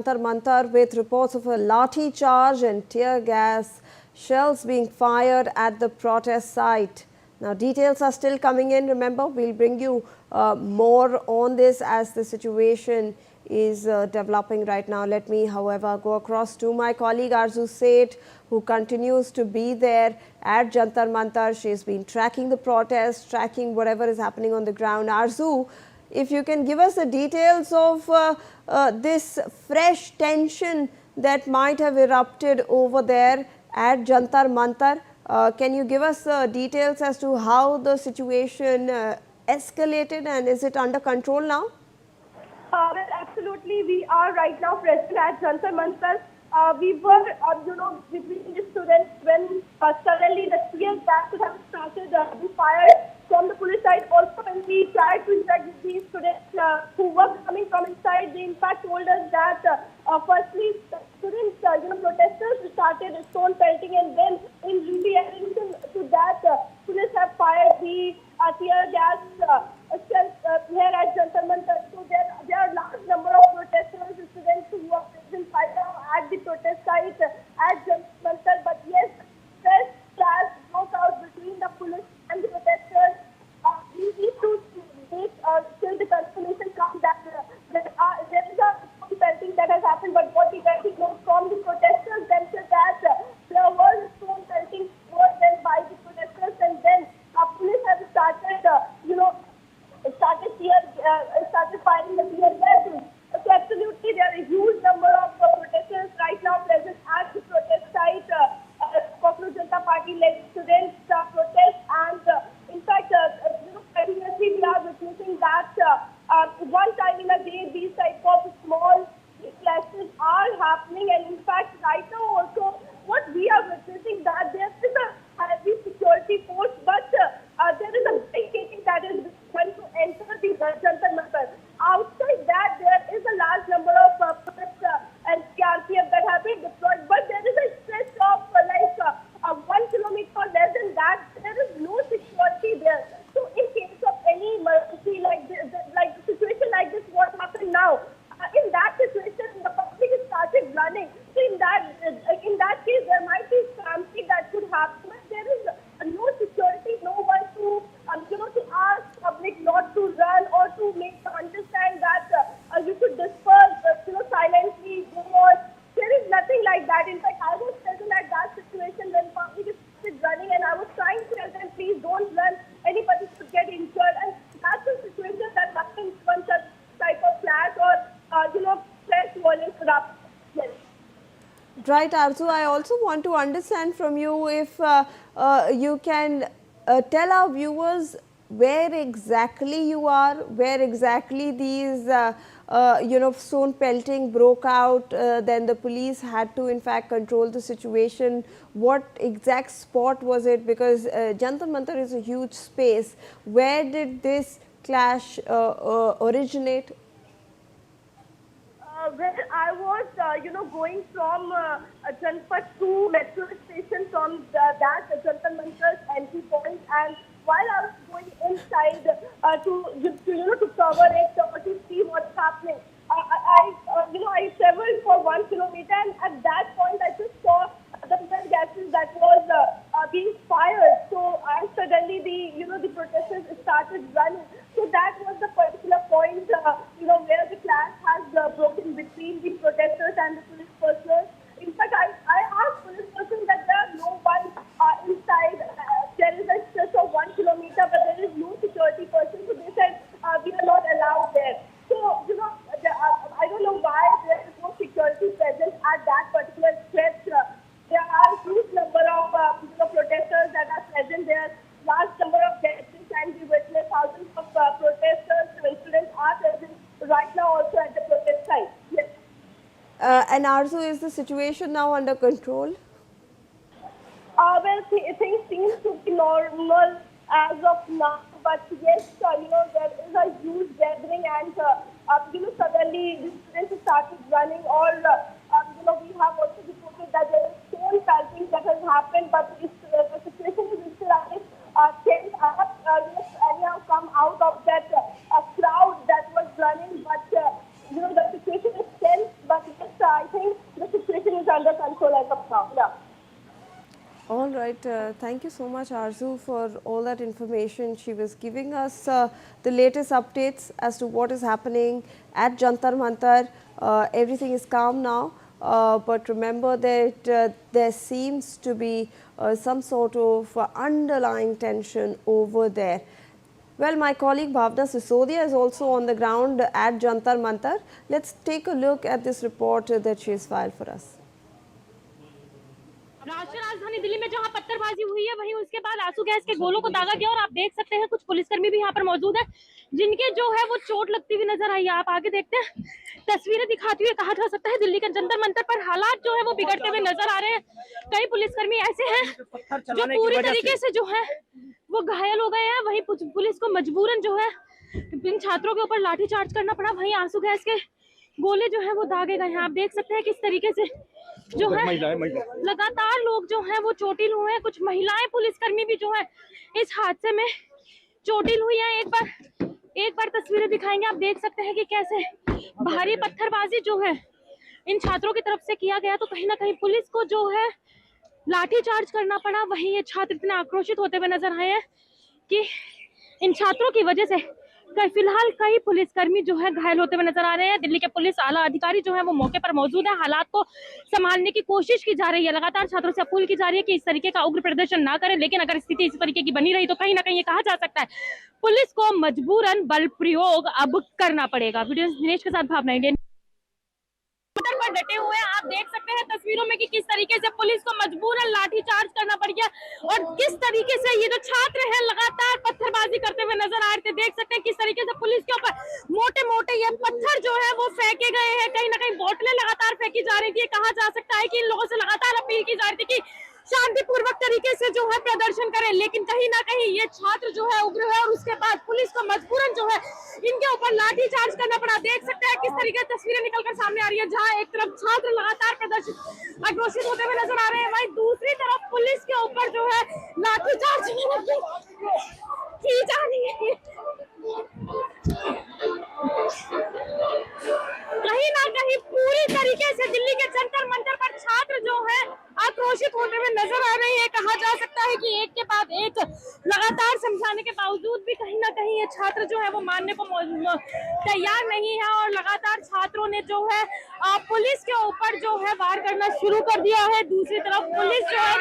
Jantar Mantar with reports of a lathi charge and tear gas shells being fired at the protest site. Now, details are still coming in. Remember, we'll bring you more on this as the situation is developing right now. Let me, however, go across to my colleague Arzu Seth, who continues to be there at Jantar Mantar. She's been tracking the protest, tracking whatever is happening on the ground. Arzu, if you can give us the details of this fresh tension that might have erupted over there at Jantar Mantar. Can you give us details as to how the situation escalated and is it under control now? Well, absolutely. We are right now present at Jantar Mantar. We were, between the students when suddenly the tear gas would have started being fired from the police side. Also, when we tried to interact with these students who were coming from inside, they in fact told us that firstly, students, protesters started stone pelting, and then in addition to that, police have fired the tear gas shells here at Jantar Mantar. So there are large number of protesters, students who are present right now at the protest site at Jantar Mantar. But yes, first clash broke out between the police and the protesters. We need to make till the confirmation comes that there is a stone pelting that has happened. But what we get know from the protesters themselves that there was stone pelting towards them by the protesters, and then police have started, started firing the tear gas. So absolutely, there are a huge number of protesters right now present at the protest site. Popular Janata Party-led students protest, and in fact, continuously we are witnessing that one time in a day these type of small clashes are happening, and in fact, right now also what we are witnessing that there is a heavy security force, but there is a barricading that is going to enter the Jantar Mantar. Outside that, there is a large number of police and CRPF that have been deployed, but there is a stretch of 1 kilometer or less than that. There is no security there. So, in case of any emergency like this, like the situation like this, what happened now? In that situation, the public started running. So, in that case, there might be something that could happen. But there is no security, no one to to ask public not to run or to make them understand that you should disperse, silently go on. There is nothing like that. In fact, I was present at that situation when public started running, and I was trying to tell them, please don't run. Anybody could get injured, and that's the situation that happens when such type of clash or fresh violence erupts. Yes. Right, Arzu. I also want to understand from you if you can tell our viewers where exactly you are, where exactly these stone pelting broke out. Then the police had to in fact control the situation. What exact spot was it? Because Jantar Mantar is a huge space. Where did this clash originate? Well, I was, going from Janpat to metro station from that Jantar Mantar's entry point, and while I was going inside to cover it, to see what's happening, I traveled for 1 kilometer, and at that point I just saw the tear gases that was being fired. So suddenly the protesters started running. So that was the particular point, where the clash has broken between the protesters and the police personnel. In fact, I asked police personnel that there are no one inside. There is a stretch of 1 kilometer, but there is no security person. So they said we are not allowed there. So I don't know why there is no security present at that particular stretch. There are a huge number of protesters that are present there. Large number of gatherings, and we witness thousands of protesters and students are present right now also at the protest site. Yes. And Arzu, is the situation now under control? Well, things seem to be normal as of now, but yes, there is a huge gathering, and suddenly the students started running, or we have also reported that there is stone pelting that has happened, but the situation is still changed up. Anyhow, come out of that crowd that was running, but the situation is tense, but yes, under control as of now. Yeah. All right. Thank you so much, Arzu, for all that information. She was giving us the latest updates as to what is happening at Jantar Mantar. Everything is calm now, but remember that there seems to be some sort of underlying tension over there. Well, my colleague Bhavna Sisodia is also on the ground at Jantar Mantar. Let's take a look at this report that she has filed for us. राष्ट्रीय राजधानी दिल्ली में जहां पत्थरबाजी हुई है वहीं उसके बाद आंसू गैस के गोलों को दागा गया और आप देख सकते हैं कुछ पुलिसकर्मी भी यहां पर मौजूद है जिनके जो है वो चोट लगती हुई नजर आई है। आप आगे देखते हैं तस्वीरें दिखाती हुई कहा जा सकता है दिल्ली के जंतर मंतर पर हालात जो है वो बिगड़ते हुए नजर आ रहे हैं। कई पुलिसकर्मी ऐसे हैं जो पूरी तरीके से जो है वो घायल हो गए हैं। वहीं पुलिस को मजबूरन जो है इन छात्रों के ऊपर लाठीचार्ज करना पड़ा। वहीं आंसू गैस के गोले जो है वो दागे गए हैं। आप देख सकते हैं किस तरीके से जो है लगातार लोग जो हैं वो चोटिल हुए हैं। कुछ महिलाएं पुलिसकर्मी भी जो है इस हादसे में चोटिल हुई हैं। एक बार तस्वीरें दिखाएंगे। आप देख सकते हैं कि कैसे भारी पत्थरबाजी जो है इन छात्रों की तरफ से किया गया तो कहीं ना कहीं पुलिस को जो है लाठीचार्ज करना पड़ा। वहीं ये छात्र इतने आक्रोशित होते हुए नजर आए हैं कि इन छात्रों की वजह से फिलहाल कई पुलिसकर्मी जो है घायल होते हुए नजर आ रहे हैं। दिल्ली के पुलिस आला अधिकारी जो है वो मौके पर मौजूद है। हालात को संभालने की कोशिश की जा रही है। लगातार छात्रों से अपील की जा रही है कि इस तरीके का उग्र प्रदर्शन ना करें, लेकिन अगर स्थिति इस तरीके की बनी रही तो कहीं ना कहीं ये कहा जा सकता है पुलिस को मजबूरन बल प्रयोग अब करना पड़ेगा। वीडियो दिनेश के साथ भावना इंडियन पर डटे हुए हैं। आप देख सकते हैं तस्वीरों में कि किस तरीके से पुलिस को मजबूरन लाठीचार्ज करना पड़ गया और किस तरीके से ये जो छात्र हैं लगातार पत्थरबाजी करते हुए नजर आ रहे थे। देख सकते हैं किस तरीके से पुलिस के ऊपर मोटे मोटे ये पत्थर जो है वो फेंके गए हैं। कहीं ना कहीं बोतलें लगातार फेंकी जा रही थी। कहा जा सकता है कि इन लोगों से लगातार अपील की जा रही थी कि शांतिपूर्वक तरीके से जो है प्रदर्शन करें, लेकिन कहीं ना कहीं ये छात्र जो है उग्र है और उसके बाद पुलिस को मजबूरन जो है इनके ऊपर लाठीचार्ज करना पड़ा। देख सकते हैं किस तरीके से तस्वीरें निकलकर सामने आ रही है जहां एक तरफ छात्र लगातार प्रदर्शन आक्रोशित होते हुए नजर आ रहे हैं, वहीं दूसरी तरफ पुलिस के ऊपर जो है लाठीचार्ज की जा रही है। कहीं ना कहीं पूरी तरीके से दिल्ली के जंतर मंतर पर छात्र जो है आक्रोशित होते हुए नजर आ रहे हैं। कहा जा सकता है कि एक के बाद एक लगातार समझाने के बावजूद भी कहीं ना कहीं ये छात्र जो है वो मानने को तैयार नहीं है और लगातार छात्रों ने जो है पुलिस के ऊपर जो है वार करना शुरू कर दिया है। दूसरी तरफ पुलिस जो है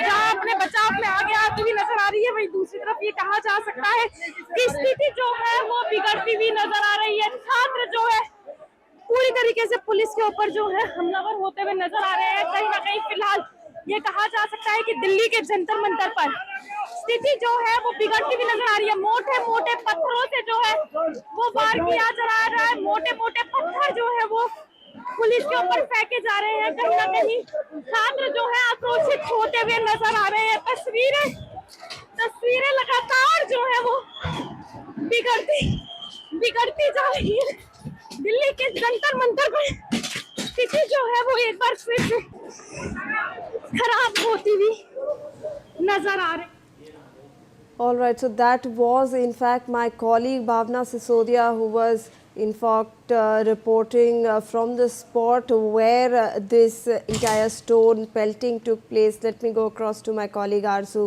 जहाँ अपने बचाव में आगे आती हुई नजर आ रही है, वहीं दूसरी तरफ ये कहा जा सकता है कि स्थिति जो है वो बिगड़ती हुई नजर आ रही है। छात्र जो है पूरी तरीके से पुलिस के ऊपर जो है हमलावर होते हुए नजर आ रहे हैं। कहीं ना कहीं फिलहाल ये कहा जा सकता है कि दिल्ली के जंतर मंतर पर स्थिति जो है वो बिगड़ती हुई नजर आ रही है। मोटे मोटे पत्थरों से जो है वो वार किया जा रहा है। मोटे मोटे पत्थर जो है वो पुलिस के ऊपर फेंके जा रहे हैं। कहीं ना कहीं छात्र जो है आक्रोशित होते हुए नजर आ रहे हैं। तस्वीरें लगातार जो है वो बिगड़ती जा रही है। दिल्ली के जंतर मंतर पर स्थिति जो है वो एक बार फिर से खराब होती हुई नजर आ रही। All right, so that was in fact my colleague Bhavna Sisodia who was in fact reporting from the spot where this entire stone pelting took place. Let me go across to my colleague Arzu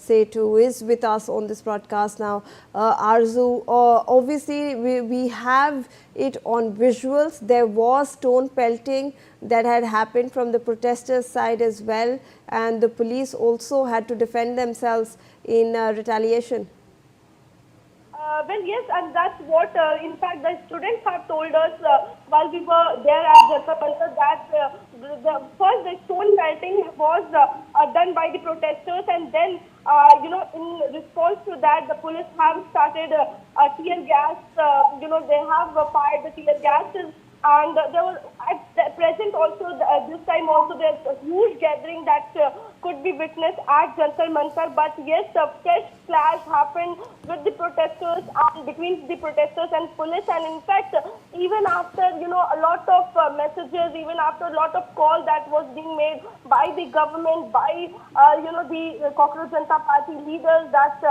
Setu who is with us on this broadcast now. Arzu, obviously we have it on visuals. There was stone pelting that had happened from the protesters' side as well, and the police also had to defend themselves in retaliation. Well, yes, and that's what, in fact, the students have told us while we were there at Jantar Mantar that first the stone pelting was done by the protesters, and then, in response to that, the police have started tear gas. They have fired the tear gases, and there was at present also this time also there's a huge gathering that could be witnessed at Jantar Mantar. But yes, a fresh clash happened with the protesters and between the protesters and police. And in fact, even after a lot of messages, even after a lot of call that was being made by the government, by the Cockroach Janata Party leaders that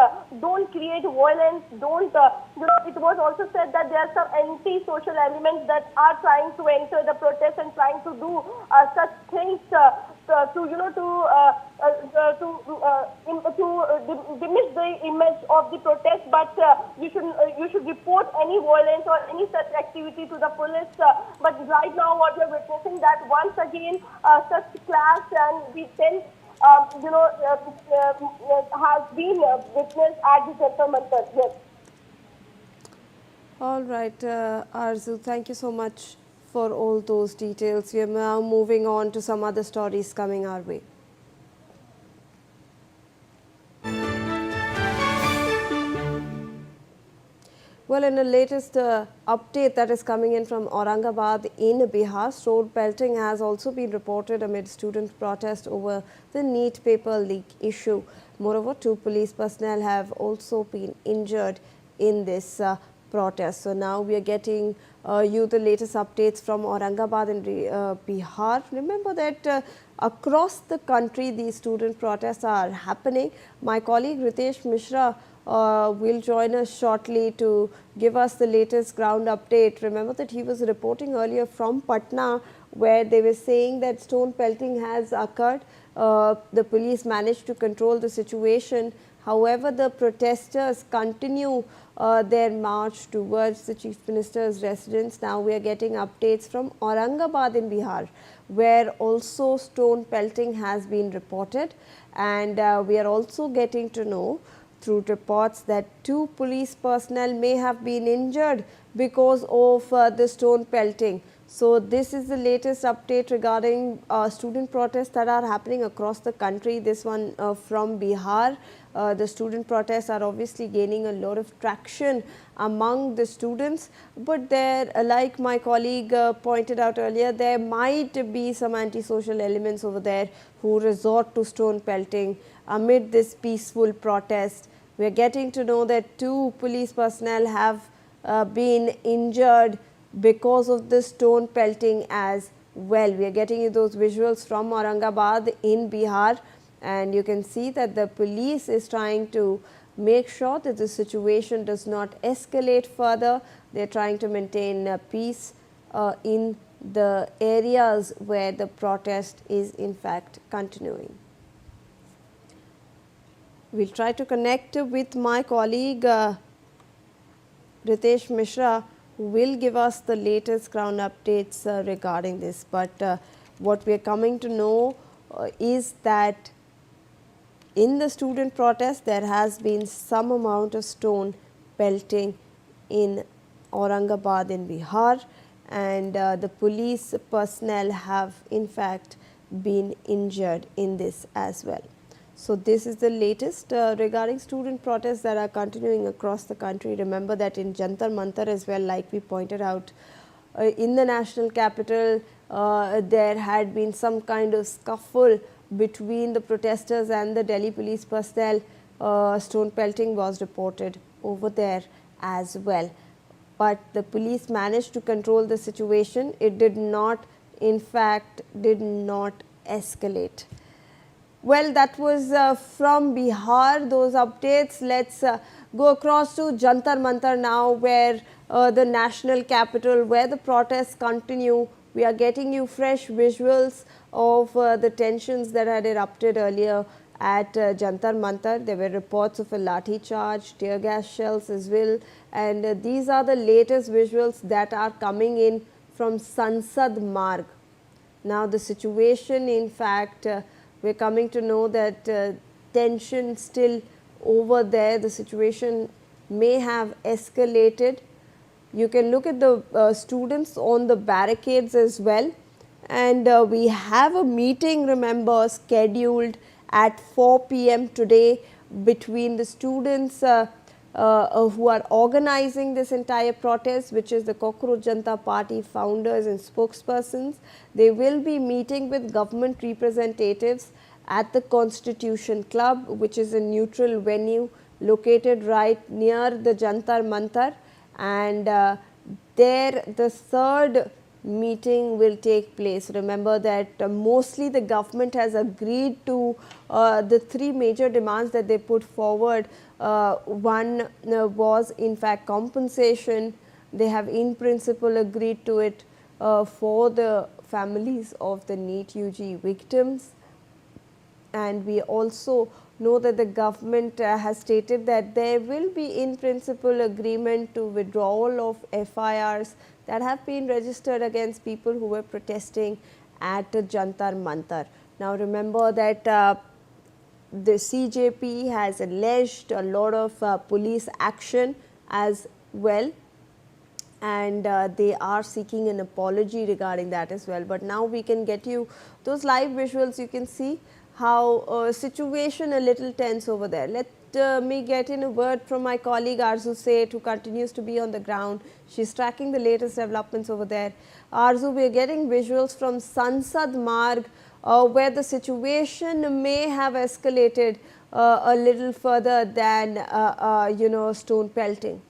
don't create violence, don't it was also said that there are some anti-social elements that are trying to enter the protest and trying to do such things diminish the image of the protest. But you should report any violence or any such activity to the police. But right now, what we are witnessing that once again such clash and the tense has been witnessed at the Jantar Mantar. Yes. All right, Arzu, thank you so much for all those details. We are now moving on to some other stories coming our way. Well, in the latest update that is coming in from Aurangabad in Bihar, stone pelting has also been reported amid student protest over the NEET paper leak issue. Moreover, 2 police personnel have also been injured in this protest. So now we are getting you the latest updates from Aurangabad and Bihar. Remember that across the country these student protests are happening. My colleague Ritesh Mishra will join us shortly to give us the latest ground update. Remember that he was reporting earlier from Patna, where they were saying that stone pelting has occurred. The police managed to control the situation. However, the protesters continue their march towards the Chief Minister's residence. Now we are getting updates from Aurangabad in Bihar, where also stone pelting has been reported, and we are also getting to know through reports that 2 police personnel may have been injured because of the stone pelting. So this is the latest update regarding student protests that are happening across the country. This one from Bihar. The student protests are obviously gaining a lot of traction among the students, but there, like my colleague pointed out earlier, there might be some antisocial elements over there who resort to stone pelting amid this peaceful protest. We are getting to know that 2 police personnel have been injured because of the stone pelting as well. We are getting you those visuals from Aurangabad in Bihar, and you can see that the police is trying to make sure that the situation does not escalate further. They are trying to maintain peace in the areas where the protest is in fact continuing. We will try to connect with my colleague Ritesh Mishra, who will give us the latest ground updates regarding this. But what we are coming to know is that in the student protest, there has been some amount of stone pelting in Aurangabad in Bihar, and the police personnel have in fact been injured in this as well. So this is the latest regarding student protests that are continuing across the country. Remember that in Jantar Mantar as well, like we pointed out, in the national capital, there had been some kind of scuffle between the protesters and the Delhi police personnel. Stone pelting was reported over there as well. But the police managed to control the situation. It did not, in fact, escalate. Well, that was from Bihar, those updates. Let's go across to Jantar Mantar now, where the national capital, where the protests continue. We are getting you fresh visuals of the tensions that had erupted earlier at Jantar Mantar. There were reports of a lathi charge, tear gas shells as well, and these are the latest visuals that are coming in from Sansad Marg. Now the situation, in fact, we are coming to know that tension still over there. The situation may have escalated. You can look at the students on the barricades as well. And we have a meeting, remember, scheduled at 4 p.m. today between the students who are organizing this entire protest, which is the Cockroach Janata Party founders and spokespersons. They will be meeting with government representatives at the Constitution Club, which is a neutral venue located right near the Jantar Mantar, and there the third meeting will take place. Remember that mostly the government has agreed to the three major demands that they put forward. One was in fact compensation. They have in principle agreed to it for the families of the NEET UG victims. And we also know that the government has stated that there will be in principle agreement to withdrawal of FIRs that have been registered against people who were protesting at Jantar Mantar. Now remember that the CJP has alleged a lot of police action as well, and they are seeking an apology regarding that as well. But now we can get you those live visuals. You can see how situation a little tense over there. Let me get in a word from my colleague Arzu Seth, who continues to be on the ground. She's tracking the latest developments over there. Arzu, we are getting visuals from Sansad Marg, where the situation may have escalated a little further than stone pelting.